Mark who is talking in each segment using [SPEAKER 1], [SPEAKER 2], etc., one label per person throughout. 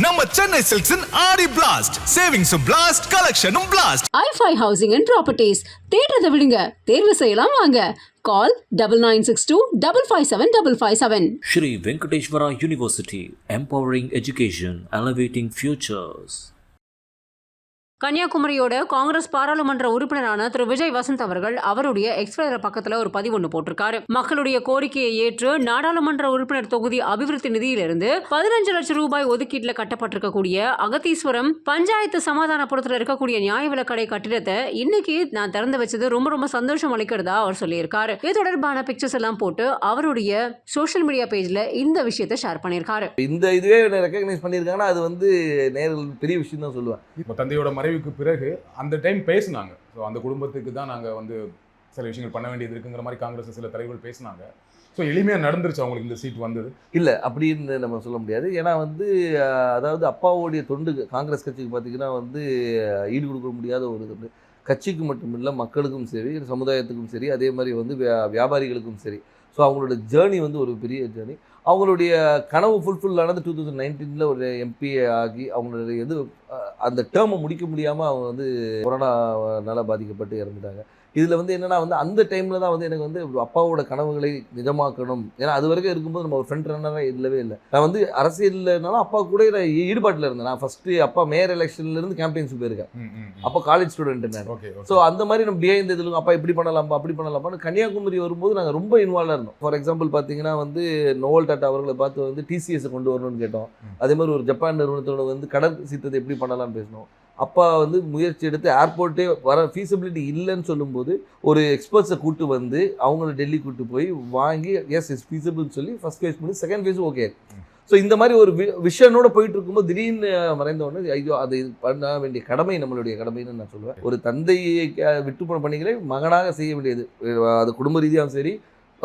[SPEAKER 1] நம்ம சென்னை சில்க்ஸின் Aadi blast, savings blast, கலெக்ஷனும் blast.
[SPEAKER 2] i5 housing and properties. தேடுறதை விடுங்க, தேர்வு செய்யலாம் வாங்க. கால் 9962557557.
[SPEAKER 3] Shri Venkateshwara University, empowering education, elevating futures.
[SPEAKER 2] கன்னியாகுமரியோட Congress பாராளுமன்ற உறுப்பினரான திரு விஜய் வசந்த் அவர்கள் அவருடைய எக்ஸ்பிரஸ் பக்கத்துல ஒரு பதிவு ஒன்று போட்டிருக்காரு. மக்களுடைய கோரிக்கையை ஏற்று நாடாளுமன்ற உறுப்பினர் தொகுதி அபிவிருத்தி நிதியிலிருந்து 15 லட்சம் ரூபாய் ஒதுக்கீட்டுல கட்டப்பட்டிருக்கக்கூடிய அகத்தீஸ்வரம் பஞ்சாயத்து சமாதானபுரத்துல இருக்கக்கூடிய நியாய விலைக்கடை கட்டிடத்தை இன்னைக்கு நான் திறந்து வச்சது ரொம்ப சந்தோஷம் அளிக்கிறதா அவர் சொல்லியிருக்காரு. இது தொடர்பான பிக்சர்ஸ் எல்லாம் போட்டு அவருடைய சோஷியல் மீடியா பேஜ்ல இந்த விஷயத்தை ஷேர் பண்ணியிருக்காரு.
[SPEAKER 4] இந்த இதுவே ரெகக்னைஸ் பண்ணியிருக்காங்கன்னா அது வந்து நேரில் பெரிய விஷயம் தான் சொல்லுவேன்.
[SPEAKER 5] இப்போ தந்தையோட மறைவுக்கு பிறகு அந்த டைம் பேசினாங்க. ஸோ அந்த குடும்பத்துக்கு தான் நாங்கள் வந்து சில விஷயங்கள் பண்ண வேண்டியது இருக்குங்கிற மாதிரி காங்கிரஸ் சில தலைவர்கள் பேசினாங்க. ஸோ எளிமையாக நடந்துருச்சு அவங்களுக்கு இந்த சீட் வந்தது
[SPEAKER 4] இல்லை அப்படின்னு நம்ம சொல்ல முடியாது. ஏன்னா வந்து அதாவது அப்பாவுடைய தொண்டு காங்கிரஸ் கட்சிக்கு பார்த்தீங்கன்னா வந்து ஈடு கொடுக்க முடியாத ஒரு தொண்டு. கட்சிக்கு மட்டும் இல்லை, மக்களுக்கும் சரி, சமுதாயத்துக்கும் சரி, அதே மாதிரி வந்து வியாபாரிகளுக்கும் சரி. ஸோ அவங்களோட ஜேர்னி வந்து ஒரு பெரிய ஜேர்னி. அவங்களுடைய கனவு ஃபுல்ஃபில் ஆனது 2019 ஒரு எம்பி ஆகி அவங்களுடைய அந்த டேர்மை முடிக்க முடியாமல் அவங்க வந்து கொரோனாவால் பாதிக்கப்பட்டு இறந்துட்டாங்க. இதில் வந்து என்னென்னா வந்து அந்த டைமில் தான் வந்து எனக்கு வந்து அப்பாவோட கனவுகளை நிஜமாக்கணும். ஏன்னா அது வரைக்கும் இருக்கும்போது நம்ம ஒரு ஃப்ரண்ட் ரன்னராக இல்லவே இல்லை. நான் வந்து அரசியல்னாலும் அப்பா கூட ஈடுபாட்டில் இருந்தேன். நான் ஃபஸ்ட்டு அப்பா மேயர் எலெக்ஷன்லேருந்து கேம்பெயின்ஸுக்கு போயிருக்கேன். அப்போ காலேஜ் ஸ்டூடெண்ட் நான். ஸோ அந்த மாதிரி நம்ம பிஹைண்ட் இதில் அப்பா இப்படி பண்ணலாம்ப்பா அப்படி பண்ணலாம்ப்பான்னு கன்னியாகுமரி வரும்போது நாங்கள் ரொம்ப இன்வால்வாக இருந்தோம். ஃபார் எக்ஸாம்பிள் பார்த்தீங்கன்னா வந்து நோவல் டாட்டா அவர்களை பார்த்து வந்து டிசிஎஸை கொண்டு வரணும்னு கேட்டோம். அதே மாதிரி ஒரு ஜப்பான் நிறுவனத்தோட வந்து கடல் சீத்தத்தை எப்படி பண்ணலாம்னு பேசினோம். அப்பா வந்து முயற்சி எடுத்து ஏர்போர்ட்டே வர ஃபீஸிபிலிட்டி இல்லைன்னு சொல்லும்போது ஒரு எக்ஸ்பர்ட்ஸை கூப்பிட்டு வந்து அவங்கள டெல்லி கூப்பிட்டு போய் வாங்கி எஸ் இஸ் ஃபீஸிபிள்னு சொல்லி ஃபஸ்ட் ஃபேஸ் பண்ணி செகண்ட் ஃபேஸும் ஓகே. ஸோ இந்த மாதிரி ஒரு விஷனோட போயிட்டு இருக்கும்போது திடீர்னு மறைந்தவொடனே ஐயோ அது பண்ண வேண்டிய கடமை நம்மளுடைய கடமைன்னு நான் சொல்லுவேன். ஒரு தந்தையை விட்டு போன பணிகளை மகனாக செய்ய வேண்டியது. அது குடும்ப ரீதியாகவும் சரி,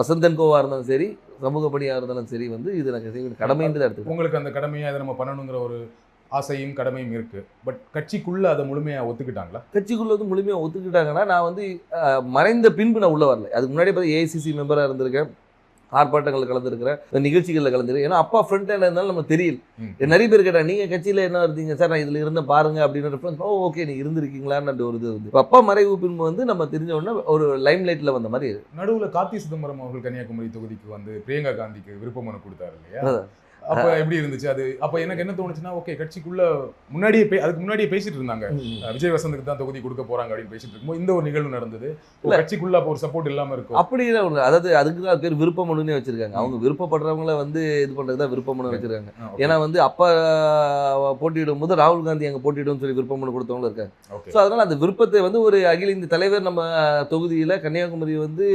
[SPEAKER 4] வசந்தன் கோவாக இருந்தாலும் சரி, சமூக பணியாக இருந்தாலும் சரி, வந்து இது எனக்கு செய்ய வேண்டிய கடமைன்றது எடுத்து
[SPEAKER 5] உங்களுக்கு அந்த கடமையை அதை நம்ம பண்ணணுங்கிற ஒரு ஆசையும் கடமையும் இருக்குது. பட் கட்சிக்குள்ளே அதை முழுமையாக ஒத்துக்கிட்டாங்களா?
[SPEAKER 4] கட்சிக்குள்ளே வந்து முழுமையாக ஒத்துக்கிட்டாங்கன்னா நான் வந்து மறைந்த பின்பு நான் உள்ளே வரல. அதுக்கு முன்னாடி பார்த்து ஏஐசிசி மெம்பராக இருந்திருக்கேன், ஆர்ப்பாட்டங்களில் கலந்துருக்கிறேன், நிகழ்ச்சிகளில் கலந்துருக்கேன். ஏன்னா அப்பா ஃப்ரண்ட் ஹேண்ட் இருந்தாலும் நம்ம தெரியல. நிறைய பேர் கேட்டால் நீங்கள் கட்சியில் என்ன இருந்தீங்க சார், நான் இதில் இருந்த பாருங்க அப்படின்னு ரெஃபரன்ஸ். ஓகே நீ இருந்திருக்கீங்களான்னு ஒரு இது வந்து அப்பா மறைவு பின்பு வந்து நம்ம தெரிஞ்ச உடனே ஒரு லைம் லைட்டில் வந்த மாதிரி.
[SPEAKER 5] நடுவில் கார்த்தி சிதம்பரம் அவர்கள் கன்னியாகுமரி தொகுதிக்கு வந்து பிரியங்கா காந்திக்கு விருப்ப மனு கொடுத்தாரு இல்லையா? அப்போ எப்படி இருந்துச்சு அது? அப்போ எனக்கு என்ன தோணுச்சுன்னா, ஓகே கட்சிக்குள்ள முன்னாடியே அதுக்கு முன்னாடியே பேசிட்டு இருந்தாங்க விஜய் வசந்துக்கு தான் தொகுதி கொடுக்க போறாங்க அப்படின்னு பேசிட்டு இருக்கும்போது இந்த ஒரு நிகழ்வு நடந்தது. கட்சிக்குள்ள அப்போ ஒரு சப்போர்ட் இல்லாம இருக்கும்
[SPEAKER 4] அப்படி ஒன்று. அதாவது அதுக்கு தான் பேர் விருப்ப மனுன்னே வச்சிருக்காங்க. அவங்க விருப்பப்படுறவங்கள வந்து இது பண்ணுறது தான் விருப்ப மனு வச்சிருக்காங்க. ஏன்னா வந்து அப்பா போட்டியிடும் போது ராகுல் காந்தி அங்கே போட்டியிடும் சொல்லி விருப்ப மனு கொடுத்தவங்களும் இருக்காங்க. ஸோ அதனால அந்த விருப்பத்தை வந்து ஒரு அகில இந்திய தலைவர் நம்ம தொகுதியில் கன்னியாகுமரி வந்து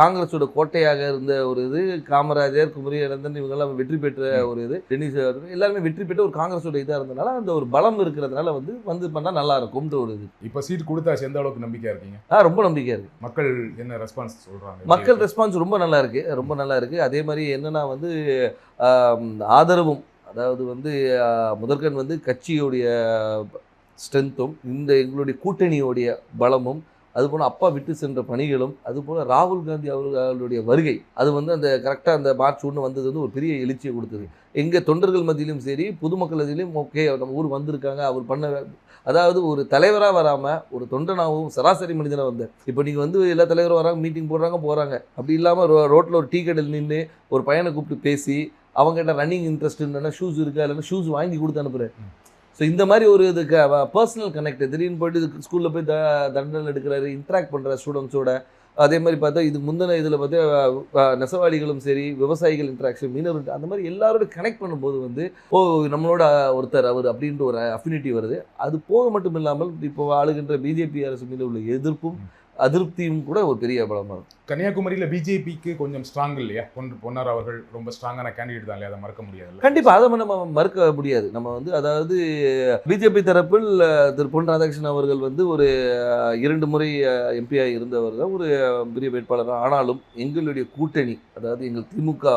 [SPEAKER 4] காங்கிரஸோட கோட்டையாக இருந்த ஒரு இது, காமராஜர், குமரி அனந்தன் இவங்கெல்லாம் வெற்றி பெற்ற ஒரு இது, டென்னிஸ் எல்லாருமே வெற்றி பெற்று ஒரு காங்கிரஸோட இதாக இருந்தனால அந்த ஒரு பலம் இருக்கிறதுனால வந்து பண்ணால் நல்லா இருக்கும்ன்ற ஒரு இது.
[SPEAKER 5] இப்போ சீட் கொடுத்தாச்சு, எந்த அளவுக்கு நம்பிக்கையா இருக்கீங்க?
[SPEAKER 4] ரொம்ப நம்பிக்கையா இருக்கு.
[SPEAKER 5] மக்கள் என்ன ரெஸ்பான்ஸ் சொல்றாங்க?
[SPEAKER 4] மக்கள் ரெஸ்பான்ஸ் ரொம்ப நல்லா இருக்கு, ரொம்ப நல்லா இருக்கு. அதே மாதிரி என்னன்னா வந்து ஆதரவும், அதாவது வந்து முதற்கண் வந்து கட்சியோடைய ஸ்ட்ரென்த்தும் இந்த எங்களுடைய கூட்டணியோடைய பலமும், அதுபோல் அப்பா விட்டு சென்ற பணிகளும், அதுபோல் ராகுல் காந்தி அவர்களுடைய வருகை, அது வந்து அந்த கரெக்டாக அந்த மார்ச் 1 வந்தது வந்து ஒரு பெரிய எழுச்சியை கொடுத்தது. எங்கள் தொண்டர்கள் மத்தியிலும் சரி, பொதுமக்கள் மத்தியிலும் ஓகே நம்ம ஊர் வந்திருக்காங்க, அவர் பண்ண, அதாவது ஒரு தலைவராக வராமல் ஒரு தொண்டனாகவும் சராசரி மனிதனாக வந்தார். இப்போ நீங்கள் வந்து எல்லா தலைவரும் வராங்க, மீட்டிங் போகிறாங்க. அப்படி இல்லாமல் ரோட்டில் ஒரு டீ கடையில் நின்று ஒரு பையனை கூப்பிட்டு பேசி அவங்ககிட்ட ரன்னிங் இன்ட்ரெஸ்ட் இல்லைன்னா ஷூஸ் இருக்கா இல்லைன்னா ஷூஸ் வாங்கி கொடுத்து அனுப்புகிறேன். ஸோ இந்த மாதிரி ஒரு இதுக்கு பர்சனல் கனெக்ட், திடீர்னு போய்ட்டு ஸ்கூலில் போய் தண்டனை எடுக்கிறாரு, இன்ட்ராக்ட் பண்ணுற ஸ்டூடெண்ட்ஸோட. அதே மாதிரி பார்த்தா இது முந்தின இதில் பார்த்தா நெசவாளிகளும் சரி, விவசாயிகள் இன்ட்ராக்ஷன், மீனவர், அந்த மாதிரி எல்லாரோட கனெக்ட் பண்ணும்போது வந்து நம்மளோட ஒருத்தர் அவர் அப்படின்ற ஒரு அஃபினிட்டி வருது. அது போக மட்டும் இல்லாமல் இப்போ ஆளுகின்ற பிஜேபி அரசு மீது உள்ள எதிர்ப்பும் அதிருப்தியும் கூட ஒரு பெரிய பலமாக இருக்கும்.
[SPEAKER 5] கன்னியாகுமரியில் பிஜேபிக்கு கொஞ்சம் ஸ்ட்ராங் இல்லையா? பொன்னார் அவர்கள் ரொம்ப ஸ்ட்ராங்கான கேண்டிடேட் தான் இல்லையா? அதை மறக்க முடியாது.
[SPEAKER 4] கண்டிப்பாக அதை நம்ம மறுக்க முடியாது. நம்ம வந்து அதாவது பிஜேபி தரப்பில் திரு பொன் ராதாகிருஷ்ணன் அவர்கள் வந்து ஒரு 2 முறை எம்பியாக இருந்தவர் தான், ஒரு பெரிய வேட்பாளர். ஆனாலும் எங்களுடைய கூட்டணி, அதாவது எங்கள் திமுக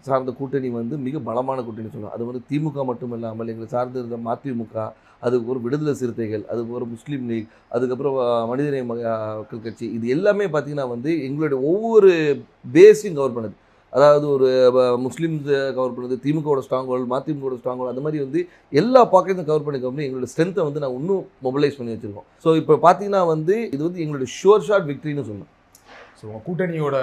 [SPEAKER 4] சார்ந்த கூட்டணி வந்து மிக பலமான கூட்டணி சொல்லலாம். அது வந்து திமுக மட்டும் இல்லாமல் எங்களை சார்ந்து இருந்த மதிமுக, அது ஒரு விடுதலை சிறுத்தைகள், அது ஒரு முஸ்லீம் லீக், அதுக்கப்புறம் மனிதநேய மக்கள் கட்சி, இது எல்லாமே பார்த்திங்கன்னா வந்து எங்களுடைய ஒவ்வொரு பேஸையும் கவர் பண்ணுது. அதாவது ஒரு முஸ்லீம்ஸ் கவர் பண்ணுறது, திமுகவோட ஸ்ட்ராங் ஹோல்டு, மதிமுகவோட ஸ்ட்ராங் ஹோல்டு, அந்த மாதிரி வந்து எல்லா பாக்கெட்டும் கவர் பண்ணி எங்களோட ஸ்ட்ரென்த்தை வந்து நான் இன்னும் மொபிலைஸ் பண்ணி வச்சுருக்கோம். ஸோ இப்போ பார்த்தீங்கன்னா வந்து இது வந்து எங்களுடைய ஷுவர் ஷாட் விக்ட்ரின்னு சொல்லணும்.
[SPEAKER 5] ஸோ உங்கள் கூட்டணியோட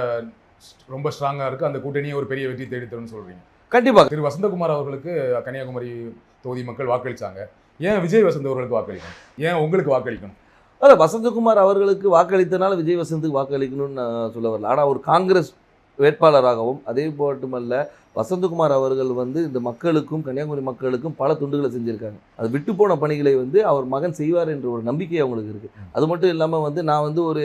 [SPEAKER 5] ரொம்ப ஸ்ட்ராங்காக இருக்குது, அந்த கூட்டணியை ஒரு பெரிய வெற்றி தேடித்தரும்னு சொல்கிறீங்க.
[SPEAKER 4] கண்டிப்பாக
[SPEAKER 5] திரு வசந்தகுமார் அவர்களுக்கு கன்னியாகுமரி தொகுதி மக்கள் வாக்களித்தாங்க. ஏன் விஜய் வசந்த் அவர்களுக்கு வாக்களிக்கணும்? ஏன் உங்களுக்கு வாக்களிக்கணும்?
[SPEAKER 4] அதான் வசந்தகுமார் அவர்களுக்கு வாக்களித்தனால விஜய் வசந்துக்கு வாக்களிக்கணும்னு நான் சொல்ல வரல. ஆனால் ஒரு காங்கிரஸ் வேட்பாளராகவும் அதே மட்டுமல்ல வசந்தகுமார் அவர்கள் வந்து இந்த மக்களுக்கும் கன்னியாகுமரி மக்களுக்கும் பல துண்டுகளை செஞ்சுருக்காங்க. அது விட்டு போன பணிகளை வந்து அவர் மகன் செய்வார் என்ற ஒரு நம்பிக்கை அவங்களுக்கு இருக்குது. அது மட்டும் இல்லாமல் வந்து நான் வந்து ஒரு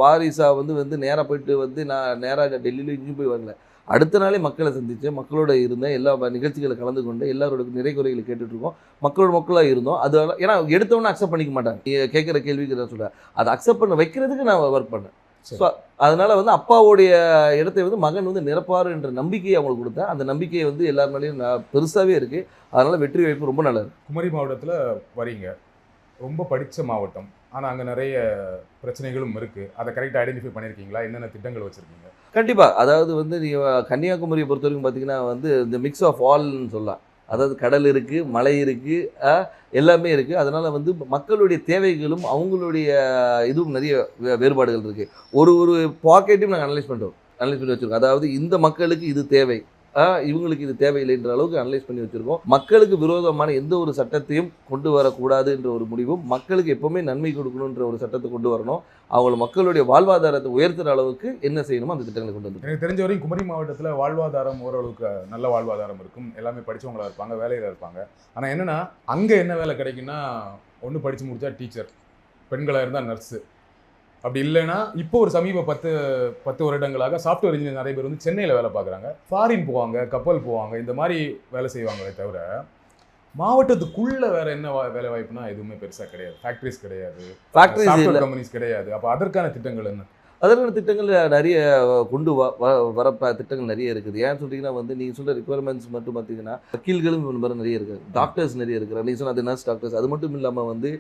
[SPEAKER 4] வாரிசாக வந்து நேராக போயிட்டு வந்து நான் நேராக டெல்லியில் இங்கேயும் போய் வரல. அடுத்த நாளே மக்களை சந்தித்தேன், மக்களோட இருந்தேன், எல்லா நிகழ்ச்சிகளை கலந்து கொண்டு எல்லாரோட நிறை குறைகளை கேட்டுட்ருக்கோம், மக்களாக இருந்தோம். அது ஏன்னா எடுத்தவொன்னே அக்செப்ட் பண்ணிக்க மாட்டாங்க. கேட்குற கேள்விக்கு நான் சொல்கிறேன், அதை அக்செப்ட் பண்ண வைக்கிறதுக்கு நான் ஒர்க் பண்ணேன். ஸோ அதனால் வந்து அப்பாவுடைய இடத்தை வந்து மகன் வந்து நிரப்பார் என்ற நம்பிக்கையை அவங்களுக்கு கொடுத்தேன். அந்த நம்பிக்கையை வந்து எல்லார் மேலேயும் பெருசாகவே இருக்குது. அதனால் வெற்றி வாய்ப்பு ரொம்ப நல்லா இருக்குது.
[SPEAKER 5] குமரி மாவட்டத்தில் வரீங்க, ரொம்ப படித்த மாவட்டம், ஆனால் அங்கே நிறைய பிரச்சனைகளும் இருக்குது. அதை கரெக்டாக ஐடென்டிஃபை பண்ணியிருக்கீங்களா? என்னென்ன திட்டங்கள் வச்சுருக்கீங்க?
[SPEAKER 4] கண்டிப்பாக. அதாவது வந்து நீங்கள் கன்னியாகுமரியை பொறுத்த வரைக்கும் பார்த்தீங்கன்னா வந்து இந்த மிக்ஸ் ஆஃப் ஆல்னு சொல்லலாம். அதாவது கடல் இருக்குது, மலை இருக்குது, எல்லாமே இருக்குது. அதனால் வந்து மக்களுடைய தேவைகளும் அவங்களுடைய இதுவும் நிறைய வேறுபாடுகள் இருக்குது. ஒரு பாக்கெட்டையும் நாங்கள் அனலைஸ் பண்ணி வச்சுருக்கோம். அதாவது இந்த மக்களுக்கு இது தேவை, இவங்களுக்கு இது தேவையில்லைன்ற அளவுக்கு அனலைஸ் பண்ணி வச்சுருக்கோம். மக்களுக்கு விரோதமான எந்த ஒரு சட்டத்தையும் கொண்டு வரக்கூடாது என்ற ஒரு முடிவும், மக்களுக்கு எப்போவுமே நன்மை கொடுக்கணுன்ற ஒரு சட்டத்தை கொண்டு வரணும். அவங்கள மக்களுடைய வாழ்வாதாரத்தை உயர்த்துகிற அளவுக்கு என்ன செய்யணுமோ அந்த திட்டங்களை கொண்டு வந்து.
[SPEAKER 5] எனக்கு தெரிஞ்ச வரைக்கும் குமரி மாவட்டத்தில் வாழ்வாதாரம் ஓரளவுக்கு நல்ல வாழ்வாதாரம் இருக்கும். எல்லாமே படித்தவங்களாக இருப்பாங்க, வேலையில் இருப்பாங்க. ஆனால் என்னென்னா அங்கே என்ன வேலை கிடைக்குன்னா, ஒன்று படித்து முடித்தா டீச்சர், பெண்களாக இருந்தால் நர்ஸு, அப்படி இல்லைன்னா இப்போ ஒரு சமீப 10 வருடங்களாக சாஃப்ட்வேர் இன்ஜினியர் நிறைய பேர் வந்து சென்னையில் வேலை பார்க்குறாங்க, ஃபாரின் போவாங்க, கப்பல் போவாங்க, இந்த மாதிரி வேலை செய்வாங்களே தவிர மாவட்டத்துக்குள்ள வேற என்ன வேலை வாய்ப்புனா எதுவுமே பெருசாக கிடையாது. ஃபேக்ட்ரிஸ் கிடையாது, சாஃப்ட்வேர் கம்பெனிஸ் கிடையாது. அப்போ அதற்கான திட்டங்கள் என்ன?
[SPEAKER 4] அதற்கான திட்டங்கள் நிறைய கொண்டு வர திட்டங்கள் நிறைய இருக்குது. ஏன்னு சொல்லிங்கன்னா வந்து நீங்கள் சொல்கிற ரிக்குவயர்மெண்ட்ஸ் மட்டும் பார்த்தீங்கன்னா வக்கீல்களும் மாதிரி நிறைய இருக்குது, டாக்டர்ஸ் நிறைய இருக்கிறாங்க. நீங்கள் சொன்ன அது நர்ஸ் டாக்டர்ஸ். அது மட்டும் இல்லாமல் வந்து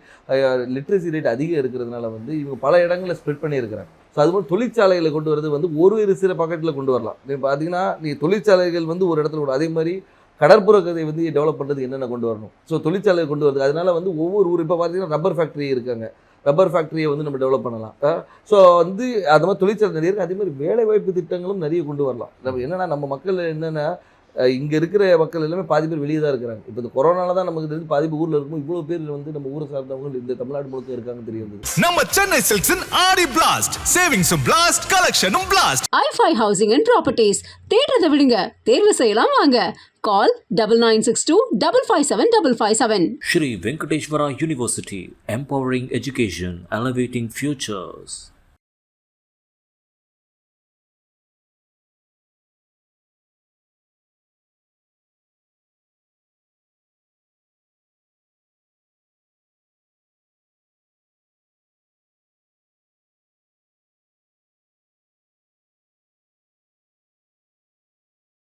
[SPEAKER 4] லிட்ரஸி ரேட் அதிகம் இருக்கிறதுனால வந்து இவங்க பல இடங்களில் ஸ்ப்ரெட் பண்ணியிருக்கிறாங்க. ஸோ அது மாதிரி தொழிற்சாலைகளை கொண்டு வரது வந்து ஒரு சில பாக்கெட்டில் கொண்டு வரலாம். நீங்கள் பார்த்தீங்கன்னா தொழிற்சாலைகள் வந்து ஒரு இடத்துல கூட, அதே மாதிரி கடற்புற கதை வந்து டெவலப் பண்ணுறது என்னென்ன கொண்டு வரணும். ஸோ தொழிற்சாலையை கொண்டு வருது. அதனால வந்து ஒவ்வொரு ஊர் இப்போ பார்த்தீங்கன்னா ரப்பர் ஃபேக்ட்ரி இருக்காங்க, ரப்பர் ஃபேக்ட்ரியை வந்து நம்ம டெவலப் பண்ணலாம். ஸோ வந்து அது மாதிரி தொழிற்சாலை நிறைய இருக்குது. அதே மாதிரி வேலைவாய்ப்பு திட்டங்களும் நிறைய கொண்டு வரலாம். நம்ம என்னென்னா நம்ம மக்கள் என்னென்னா இங்கே இருக்கிற மக்கள் எல்லாமே பாதி பேர் வெளியே தான் இருக்கிறாங்க. இப்போ இந்த கொரோனால தான் நமக்கு தெரிஞ்சு பாதி பேர் ஊரில் இருக்கும். இவ்வளோ பேர் வந்து நம்ம ஊரை சார்ந்தவங்க இந்த தமிழ்நாடு முழுக்க இருக்காங்கன்னு தெரியும்.
[SPEAKER 1] நம்ம சென்னை சில்க்ஸின் ஆடி பிளாஸ்ட், சேவிங்ஸும் பிளாஸ்ட், கலெக்ஷனும் blast.
[SPEAKER 2] i5 housing and properties. தேடுறதை விடுங்க, தேர்வு செய்யலாம் வாங்க. Call 9962 557 557.
[SPEAKER 3] Shri Venkateshwara University, empowering education, elevating futures.